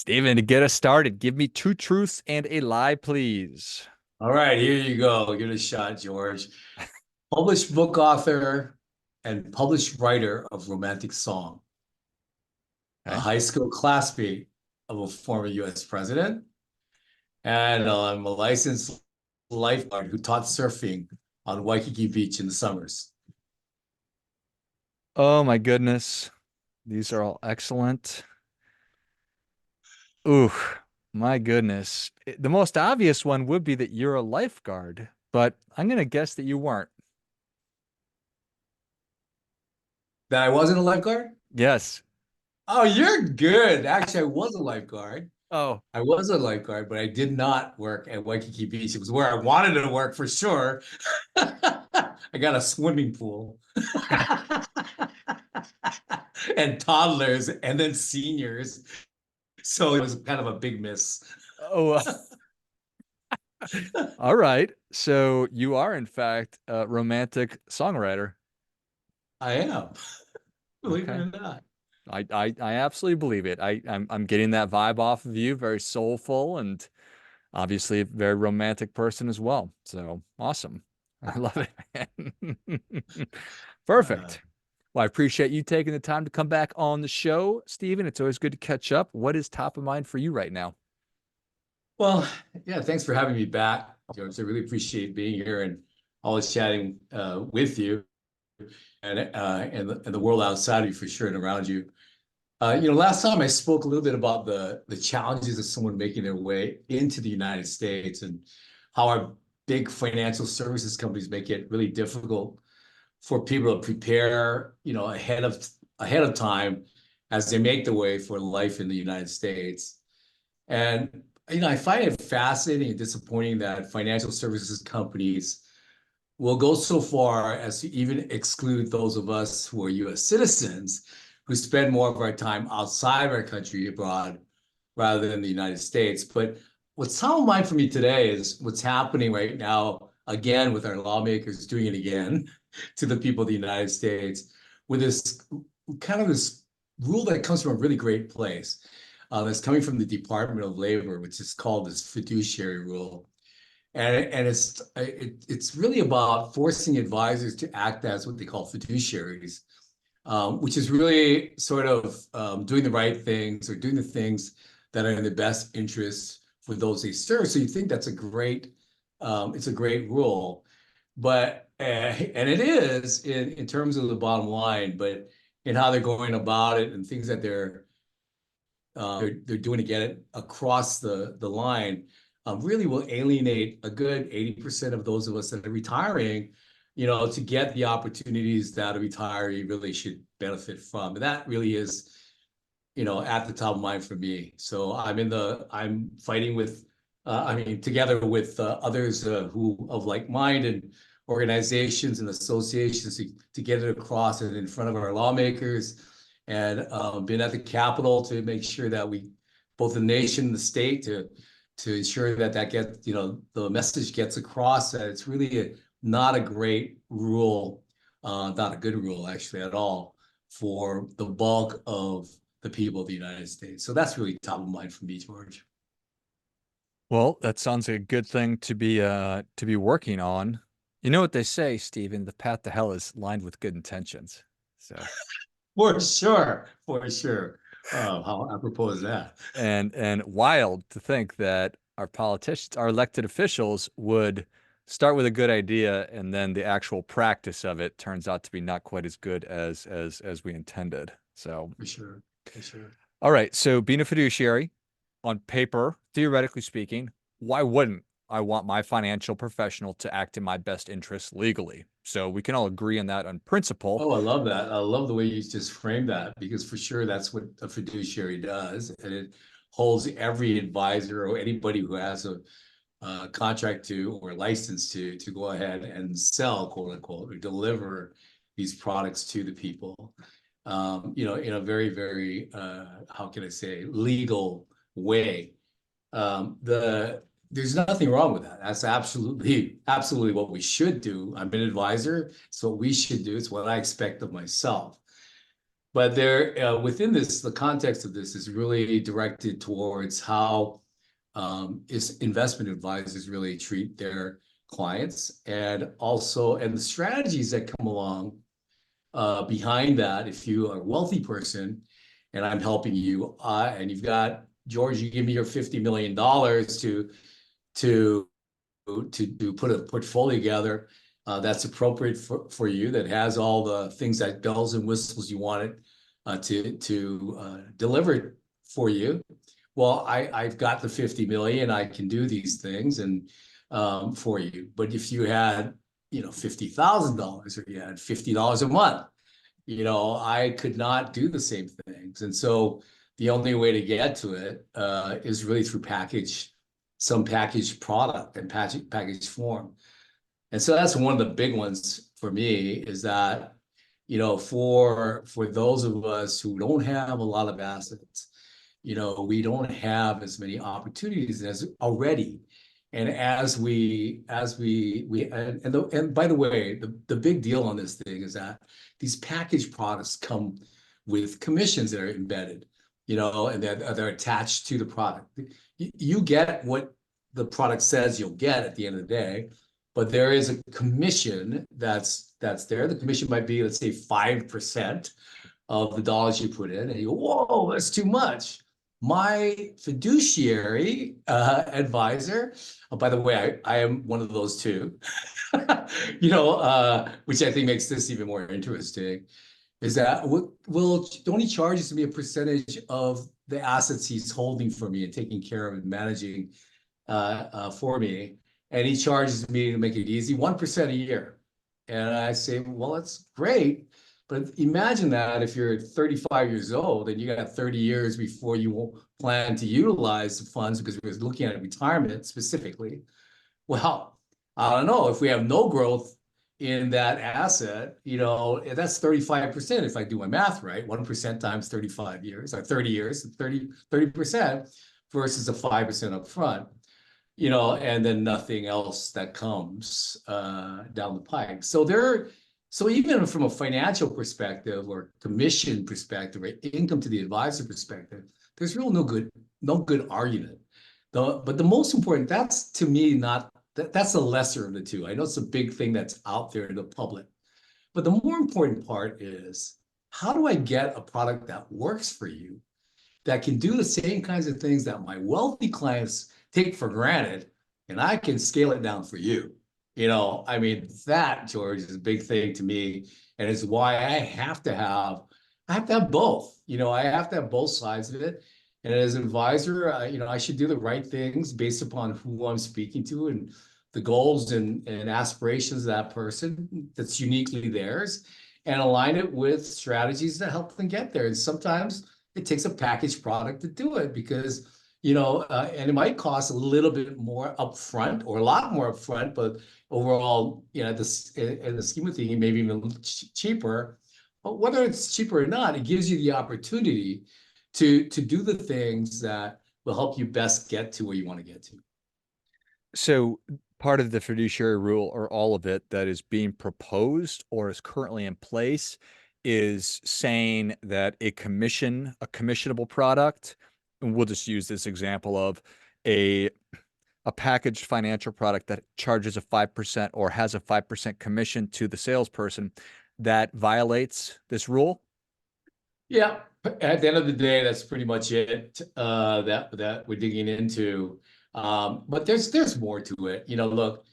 Steven, to get us started, give me two truths and a lie, please. All right, here you go. Give it a shot, George. Published book author and published writer of romantic song, a Okay. high school classmate of a former U.S. president, and I'm a licensed lifeguard who taught surfing on Waikiki Beach in the summers. Oh my goodness. These are all excellent. Ooh, my goodness. The most obvious one would be that you're a lifeguard, but I'm going to guess that you weren't. That I wasn't a lifeguard? Yes. Oh, you're good. Actually, I was a lifeguard. Oh, I was a lifeguard, but I did not work at Waikiki Beach. It was where I wanted to work for sure. I got a swimming pool and toddlers and then seniors. So it was kind of a big miss. oh, all right. So you are, in fact, a romantic songwriter. I am, believe it Okay. or not. I absolutely believe it. I'm getting that vibe off of you, very soulful and obviously a very romantic person as well. So awesome. I love it, man. Uh, Perfect. Well, I appreciate you taking the time to come back on the show, Stephen. It's always good to catch up. What is top of mind for you right now? well, yeah, thanks for having me back, George. I really appreciate being here and always chatting with you and the world outside of you for sure and around you. Last time I spoke a little bit about the challenges of someone making their way into the United States and how our big financial services companies make it really difficult for people to prepare, ahead of time as they make their way for life in the United States. And I find it fascinating and disappointing that financial services companies will go so far as to even exclude those of us who are U.S. citizens who spend more of our time outside of our country abroad rather than the United States. But what's top of mind for me today is what's happening right now, again, with our lawmakers doing it again to the people of the United States with this rule that comes from a really great place. That's coming from the Department of Labor, which is called this fiduciary rule. And it's really about forcing advisors to act as what they call fiduciaries, which is really sort of doing the right things or doing the things that are in the best interest for those they serve. So you think that's it's a great rule, but and it is in terms of the bottom line, but in how they're going about it and things that they're doing to get it across the line, really will alienate a good 80% of those of us that are retiring, to get the opportunities that a retiree really should benefit from. And that really is, at the top of mind for me. So I'm fighting with, together with others who of like mind and organizations and associations to get it across and in front of our lawmakers and been at the Capitol to make sure that both the nation and the state, to ensure that gets, the message gets across that it's really not a great rule, not a good rule actually at all for the bulk of the people of the United States. So that's really top of mind for me, George. Well, that sounds like a good thing to be working on. You know what they say, Stephen, the path to hell is lined with good intentions. So For sure, for sure. How apropos is that? and wild to think that our politicians, our elected officials would start with a good idea and then the actual practice of it turns out to be not quite as good as we intended. So, For sure, for sure. all right. So being a fiduciary on paper, theoretically speaking, why wouldn't I want my financial professional to act in my best interest legally? So we can all agree on that on principle. Oh, I love that. I love the way you just framed that because for sure that's what a fiduciary does. And it holds every advisor or anybody who has a contract to or license to go ahead and sell, quote unquote, or deliver these products to the people, in a very, very, how can I say, legal way. There's nothing wrong with that. That's absolutely, absolutely what we should do. I'm an advisor. It's what we should do. It's what I expect of myself. but there within this, the context of this is really directed towards how is investment advisors really treat their clients, and also the strategies that come along behind that. If you are a wealthy person and I'm helping you, and you've got, George, you give me your $50 million to put a portfolio together that's appropriate for you, that has all the things, that bells and whistles you want it to deliver for you. Well, I've got the 50 million, I can do these things and for you. But if you had, $50,000, or you had $50 a month, I could not do the same things. And so the only way to get to it is really through some packaged product and packaged form. And so that's one of the big ones for me, is that, for those of us who don't have a lot of assets, we don't have as many opportunities as already. And and by the way, the big deal on this thing is that these packaged products come with commissions that are embedded, and they're attached to the product. You get what the product says you'll get at the end of the day, but there is a commission that's there. The commission might be, let's say, 5% of the dollars you put in, and you go, whoa, that's too much. My fiduciary advisor, by the way, I am one of those too, which I think makes this even more interesting, is that don't he charges me a percentage of the assets he's holding for me and taking care of and managing for me, and he charges me, to make it easy, 1% a year. And I say, well, that's great. But imagine that if you're 35 years old and you got 30 years before you will plan to utilize the funds, because we're looking at retirement specifically. Well, I don't know, if we have no growth in that asset, that's 35%. If I do my math right, 1% times 35 years, or 30 years, 30% versus a 5% up front, and then nothing else that comes down the pike. So even from a financial perspective, or commission perspective, or income to the advisor perspective, there's no good argument. But the most important, that's to me that's the lesser of the two. I know it's a big thing that's out there in the public, but the more important part is, how do I get a product that works for you, that can do the same kinds of things that my wealthy clients take for granted, and I can scale it down for you? That, George, is a big thing to me, and it's why I have to have both. I have to have both sides of it. And as an advisor, I should do the right things based upon who I'm speaking to and the goals and aspirations of that person that's uniquely theirs, and align it with strategies that help them get there. And sometimes it takes a packaged product to do it, because and it might cost a little bit more upfront, or a lot more upfront, but overall, in the scheme of things, maybe even a little cheaper. But whether it's cheaper or not, it gives you the opportunity to do the things that will help you best get to where you want to get to. So part of the fiduciary rule, or all of it, that is being proposed or is currently in place, is saying that a commissionable product, and we'll just use this example of a packaged financial product that charges a 5% or has a 5% commission to the salesperson, that violates this rule? Yeah, at the end of the day, that's pretty much it that we're digging into. But there's more to it. Look,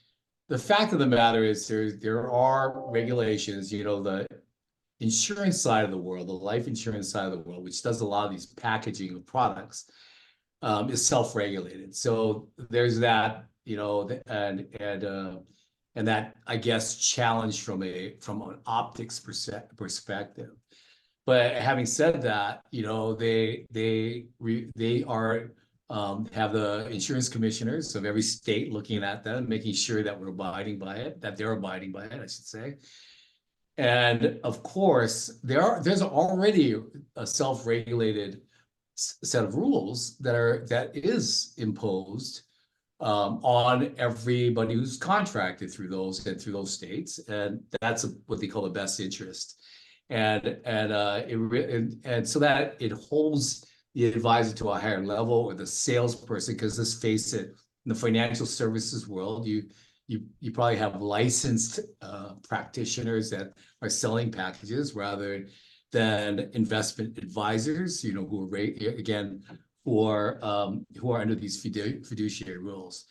the fact of the matter is, there are regulations. The insurance side of the world, the life insurance side of the world, which does a lot of these packaging of products, is self-regulated. So there's that, and that, I guess, challenge from an optics perspective. But having said that, they are have the insurance commissioners of every state looking at them, making sure that we're abiding by it, that they're abiding by it, I should say. And of course, there's already a self-regulated set of rules that is imposed on everybody who's contracted through those states, and that's what they call a best interest. and so that it holds the advisor to a higher level, or the salesperson, because let's face it, in the financial services world, you probably have licensed practitioners that are selling packages rather than investment advisors, who are again who are under these fiduciary rules.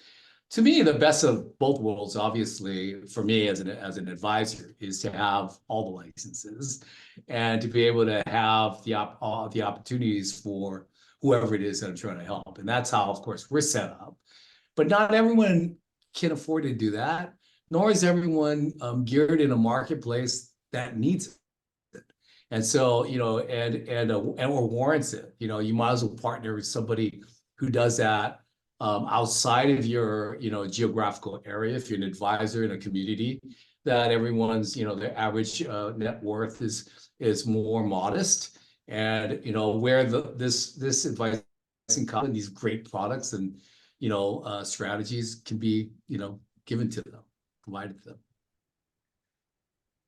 To me, the best of both worlds, obviously, for me as an advisor, is to have all the licenses and to be able to have all the opportunities for whoever it is that I'm trying to help. And that's how, of course, we're set up. But not everyone can afford to do that, nor is everyone geared in a marketplace that needs it. And so, or warrants it. You might as well partner with somebody who does that outside of your, geographical area. If you're an advisor in a community that everyone's, their average net worth is more modest, and where this advice and these great products and strategies can be, given to them, provided to them.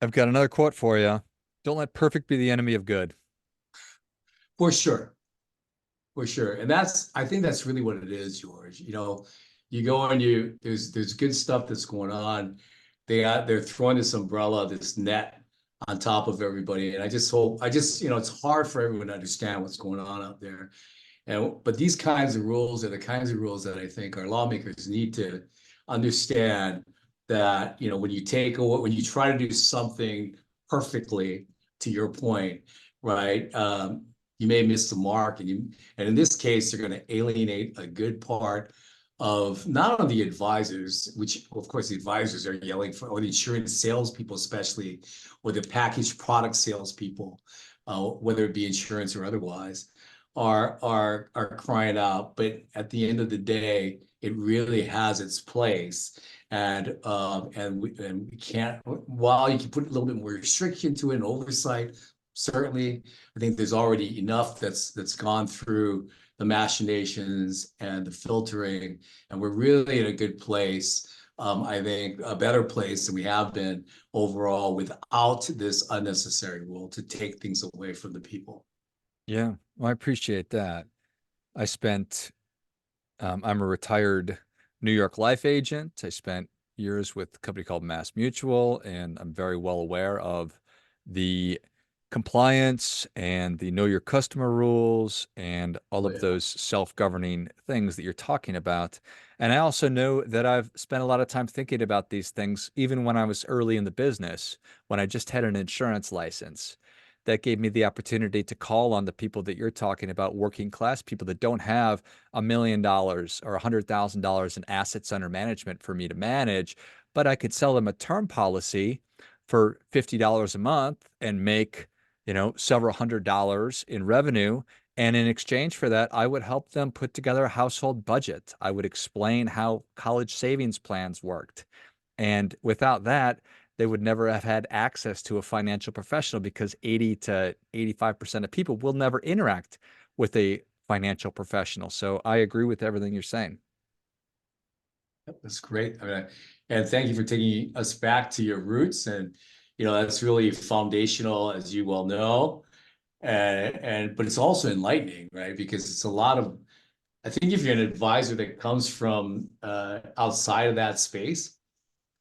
I've got another quote for you. Don't let perfect be the enemy of good. For sure. For sure. And I think that's really what it is, George. You go and there's good stuff that's going on. They're throwing this umbrella, this net on top of everybody. And it's hard for everyone to understand what's going on out there. But these kinds of rules are the kinds of rules that I think our lawmakers need to understand, that, when you try to do something perfectly, to your point, right? You may miss the mark, and in this case, they're going to alienate a good part of not only the advisors, which of course the advisors are yelling for, or the insurance salespeople especially, or the packaged product salespeople, whether it be insurance or otherwise, are crying out. But at the end of the day, it really has its place. And we can't, while you can put a little bit more restriction to it and oversight, certainly, I think there's already enough that's gone through the machinations and the filtering, and we're really in a good place. I think a better place than we have been overall, without this unnecessary rule to take things away from the people. Yeah, well, I appreciate that. I spent, I'm a retired New York Life agent. I spent years with a company called Mass Mutual, and I'm very well aware of the compliance and the know your customer rules and all Oh, of yeah. those self-governing things that you're talking about. And I also know that I've spent a lot of time thinking about these things, even when I was early in the business, when I just had an insurance license. That gave me the opportunity to call on the people that you're talking about, working class people that don't have $1 million or $100,000 in assets under management for me to manage, but I could sell them a term policy for $50 a month and make, several $100s in revenue. And in exchange for that, I would help them put together a household budget. I would explain how college savings plans worked. And without that, they would never have had access to a financial professional, because 80 to 85% of people will never interact with a financial professional. So I agree with everything you're saying. That's great. And thank you for taking us back to your roots. And, that's really foundational, as you well know. But it's also enlightening, right? Because it's a lot of, I think if you're an advisor that comes from outside of that space,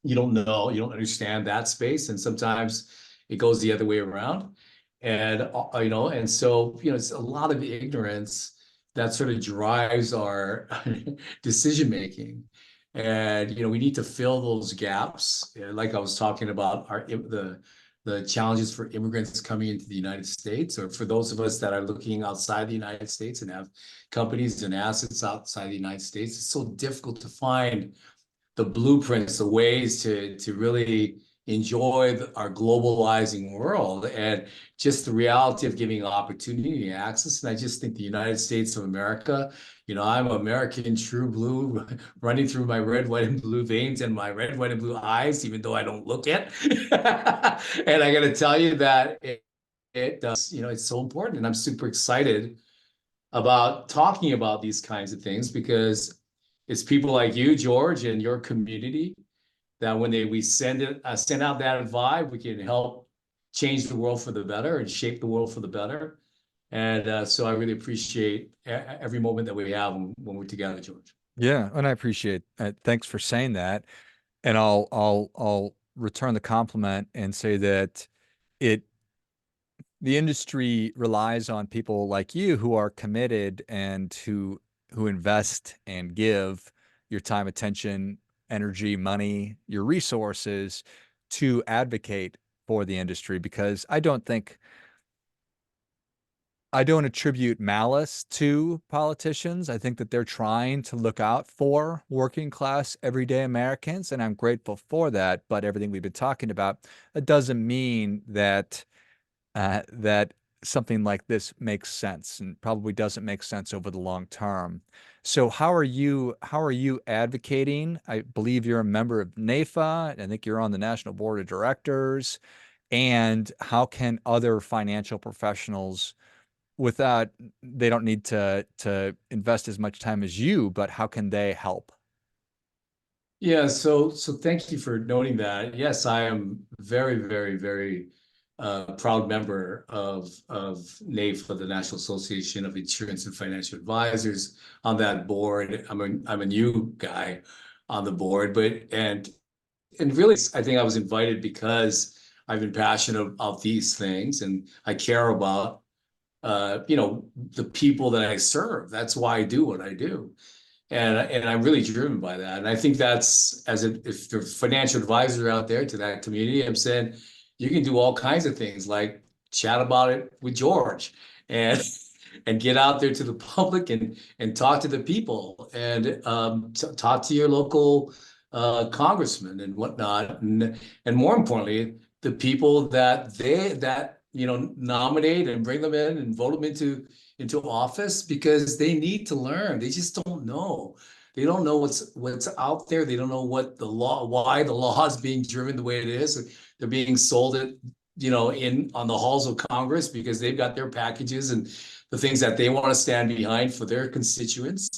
you don't understand that space. And sometimes it goes the other way around. And so, it's a lot of ignorance that sort of drives our decision making. And, we need to fill those gaps. Like I was talking about, the challenges for immigrants coming into the United States, or for those of us that are looking outside the United States and have companies and assets outside the United States. It's so difficult to find the blueprints, the ways to really enjoy our globalizing world, and just the reality of giving opportunity and access. And I just think the United States of America, I'm American true blue, running through my red, white, and blue veins and my red, white, and blue eyes, even though I don't look it. And I got to tell you that it does, it's so important. And I'm super excited about talking about these kinds of things, because it's people like you, George, and your community, that when we send out that vibe, we can help change the world for the better and shape the world for the better. And so I really appreciate every moment that we have when we're together, George. Yeah, and I appreciate thanks for saying that. And I'll return the compliment and say that it the industry relies on people like you who are committed and who invest and give your time, attention, energy, money, your resources to advocate for the industry because I don't attribute malice to politicians. I think that they're trying to look out for working class, everyday Americans, and I'm grateful for that. But everything we've been talking about, it doesn't mean that something like this makes sense and probably doesn't make sense over the long term. So how are you advocating? I believe you're a member of NAIFA. I think you're on the National Board of Directors. And how can other financial professionals without they don't need to invest as much time as you, but how can they help? Yeah, so thank you for noting that. Yes, I am very, very, very proud member of NAIFA, the National Association of Insurance and Financial Advisors. On that board, I'm a new guy on the board, but and really, I think I was invited because I've been passionate about these things, and I care about the people that I serve. That's why I do what I do. And I'm really driven by that. And I think that's if there's financial advisor out there to that community, I'm saying you can do all kinds of things like chat about it with George and and get out there to the public and talk to the people and talk to your local congressman and whatnot. And more importantly, the people that nominate and bring them in and vote them into office because they need to learn. They just don't know. They don't know what's out there. They don't know why the law is being driven the way it is. They're being sold it, in on the halls of Congress because they've got their packages and the things that they want to stand behind for their constituents.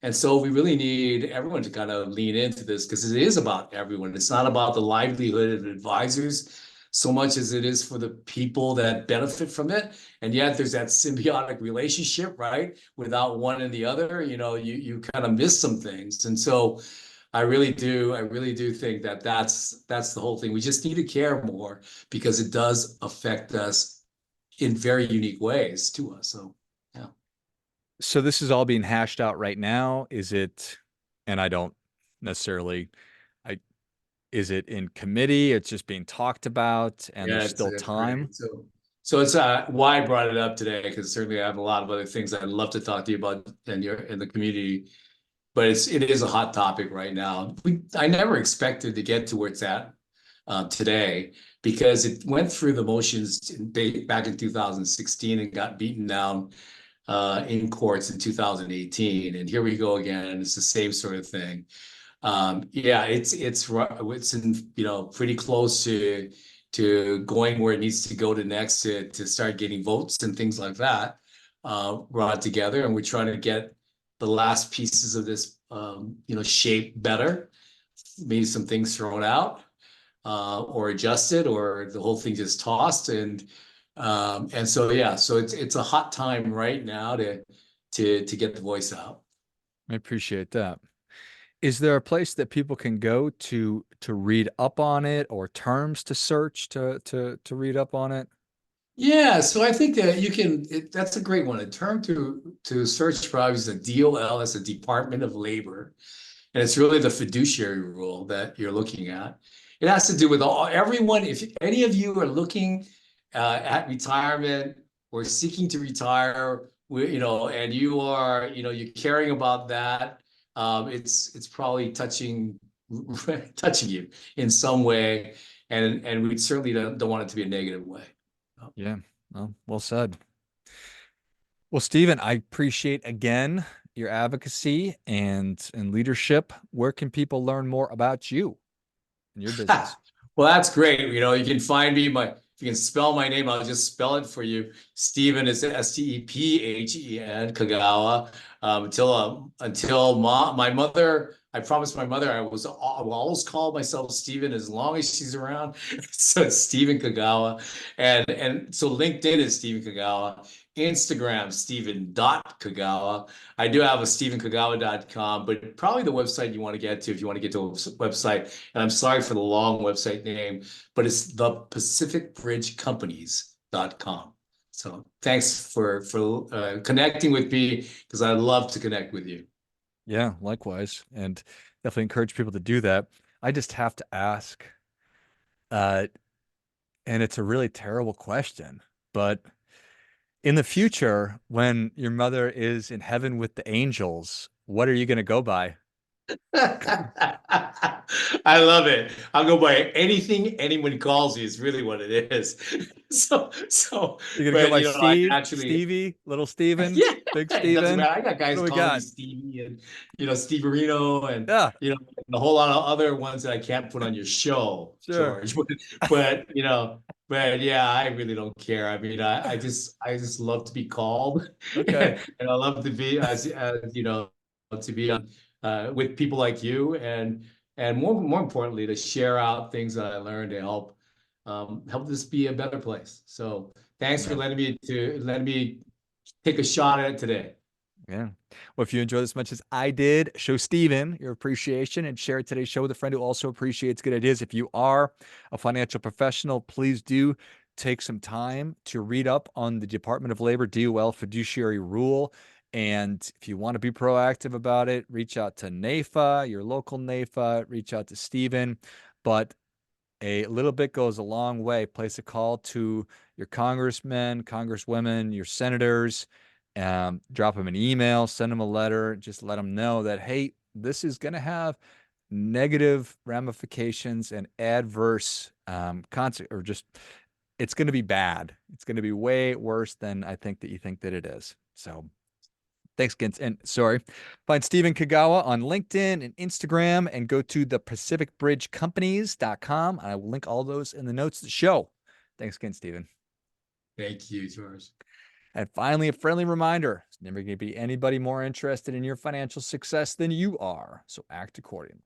And so we really need everyone to kind of lean into this because it is about everyone. It's not about the livelihood of advisors so much as it is for the people that benefit from it. And yet there's that symbiotic relationship, right? Without one and the other, you kind of miss some things. And so I really do think that that's the whole thing. We just need to care more because it does affect us in very unique ways to us. So, yeah. So this is all being hashed out right now. And I don't necessarily, I, is it in committee? It's just being talked about and Yeah, there's it's still that's time. great. So it's why I brought it up today because certainly I have a lot of other things I'd love to talk to you about in the community, but it is a hot topic right now. I never expected to get to where it's at today because it went through the motions back in 2016 and got beaten down in courts in 2018, and here we go again, and it's the same sort of thing. Yeah, it's in pretty close to going where it needs to go to next to start getting votes and things like that brought together, and we're trying to get the last pieces of this shape better. Maybe some things thrown out or adjusted, or the whole thing just tossed, and so yeah, so it's a hot time right now to get the voice out. I appreciate that. Is there a place that people can go to read up on it or terms to search to read up on it? Yeah, so I think that that's a great one. A term to search probably is a DOL, that's a Department of Labor. And it's really the fiduciary rule that you're looking at. It has to do with everyone. If any of you are looking at retirement or seeking to retire, and you're caring about that, it's probably touching you in some way, and we certainly don't want it to be a negative way. Yeah. Well said. Well, Stephen, I appreciate again your advocacy and leadership. Where can people learn more about you and your business? Well, that's great. You can find me. If you can spell my name, I'll just spell it for you. Stephen is Stephen Kagawa. Until my mother I promised my mother I will always call myself Stephen as long as she's around. So it's Stephen Kagawa. And so LinkedIn is Stephen Kagawa. Instagram, Stephen.Kagawa. I do have a StephenKagawa.com, but probably the website you want to get to if you want to get to a website. And I'm sorry for the long website name, but it's the PacificBridgeCompanies.com. So thanks for connecting with me because I'd love to connect with you. Yeah, likewise. And definitely encourage people to do that. I just have to ask, uh, and it's a really terrible question, but in the future, when your mother is in heaven with the angels, what are you going to go by? I love it. I'll go by anything anyone calls you is really what it is. So, You're going to go but by I Steve, actually, Stevie, little Steven, yeah, big it doesn't Steven? matter. I got What do guys we calling me got? Stevie and Steve Reno and Yeah, and a whole lot of other ones that I can't put on your show, sure. George. But yeah, I really don't care. I mean, I just love to be called, Okay. and I love to be as to be on with people like you and more importantly to share out things that I learned to help this be a better place. So thanks for Yeah. letting me take a shot at it today. Yeah. Well, if you enjoyed as much as I did, show Steven your appreciation and share today's show with a friend who also appreciates good ideas. If you are a financial professional, please do take some time to read up on the Department of Labor DOL fiduciary rule. And if you want to be proactive about it, reach out to NAIFA, your local NAIFA, reach out to Steven. But a little bit goes a long way. Place a call to your congressmen, congresswomen, your senators, drop them an email, send them a letter, just let them know that, hey, this is going to have negative ramifications and adverse consequences, or just it's going to be bad. It's going to be way worse than I think that you think that it is. So thanks, Gint. And sorry, find Stephen Kagawa on LinkedIn and Instagram and go to the PacificBridgeCompanies.com. I will link all those in the notes of the show. Thanks again, Stephen. Thank you, George. And finally, a friendly reminder, there's never going to be anybody more interested in your financial success than you are. So act accordingly.